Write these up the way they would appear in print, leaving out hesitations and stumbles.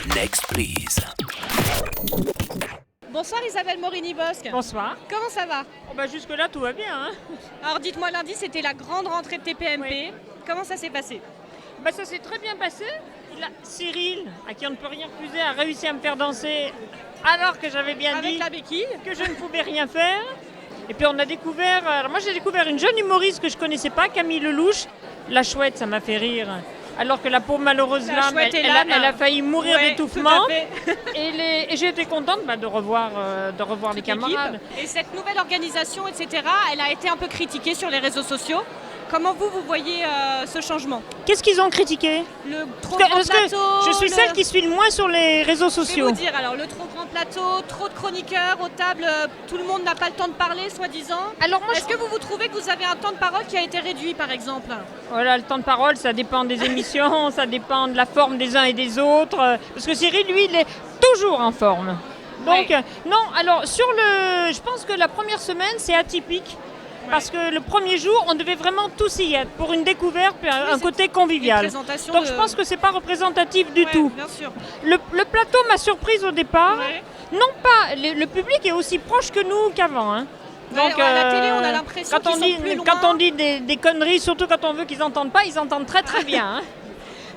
Next, please. Bonsoir Isabelle Morini-Bosque. Bonsoir. Comment ça va? Jusque-là, tout va bien. Alors dites-moi, lundi c'était la grande rentrée de TPMP. Oui. Comment ça s'est passé? Ça s'est très bien passé. Cyril, à qui on ne peut rien refuser, a réussi à me faire danser alors que j'avais bien Avec dit la béquille? que je ne pouvais rien faire. Et puis on a découvert, alors moi j'ai découvert une jeune humoriste que je ne connaissais pas, Camille Lelouch. La chouette, ça m'a fait rire. Alors que la pauvre malheureuse La lame, chouette et elle l'âne. a failli mourir Ouais, d'étouffement. tout à fait. Et j'ai été contente de revoir les camarades. Et cette nouvelle organisation, etc., elle a été un peu critiquée sur les réseaux sociaux. Comment vous voyez ce changement? Qu'est-ce qu'ils ont critiqué? Le trop Parce grand que plateau. je suis celle qui suit le moins sur les réseaux Je vais sociaux. vous dire, alors le trop grand plateau, trop de chroniqueurs aux tables, tout le monde n'a pas le temps de parler, soi-disant. Alors moi, Est-ce que vous trouvez que vous avez un temps de parole qui a été réduit, par exemple? Voilà, le temps de parole, ça dépend des émissions, ça dépend de la forme des uns et des autres. Parce que Cyril, lui, il est toujours en forme. Donc, Ouais. non, alors, je pense que la première semaine, c'est atypique. Parce que le premier jour, on devait vraiment tous y être pour une découverte, un côté convivial. Donc, je pense que c'est pas représentatif du tout. Bien sûr. Le plateau m'a surprise au départ. Ouais. Non pas, le public est aussi proche que nous qu'avant. Hein. Ouais, à la télé, on a l'impression qu'ils sont plus loin. Quand on dit des conneries, surtout quand on veut qu'ils n'entendent pas, ils entendent très très bien. Hein.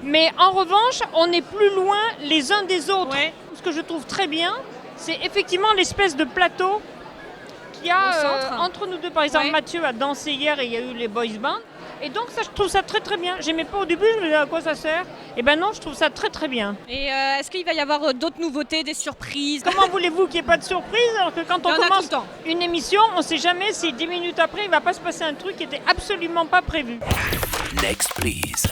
Mais en revanche, on est plus loin les uns des autres. Ouais. Ce que je trouve très bien, c'est effectivement l'espèce de plateau qu'il y Au a centre. entre nous deux. Par exemple, Ouais. Mathieu a dansé hier et il y a eu les boys band. Et donc ça, je trouve ça très très bien. J'aimais pas au début, je me disais à quoi ça sert. Et ben non, je trouve ça très très bien. Et est-ce qu'il va y avoir d'autres nouveautés, des surprises? Comment voulez-vous qu'il n'y ait pas de surprise alors que quand Il y on en a tout commence le temps. une émission, on ne sait jamais si 10 minutes après, il ne va pas se passer un truc qui n'était absolument pas prévu. Next, please.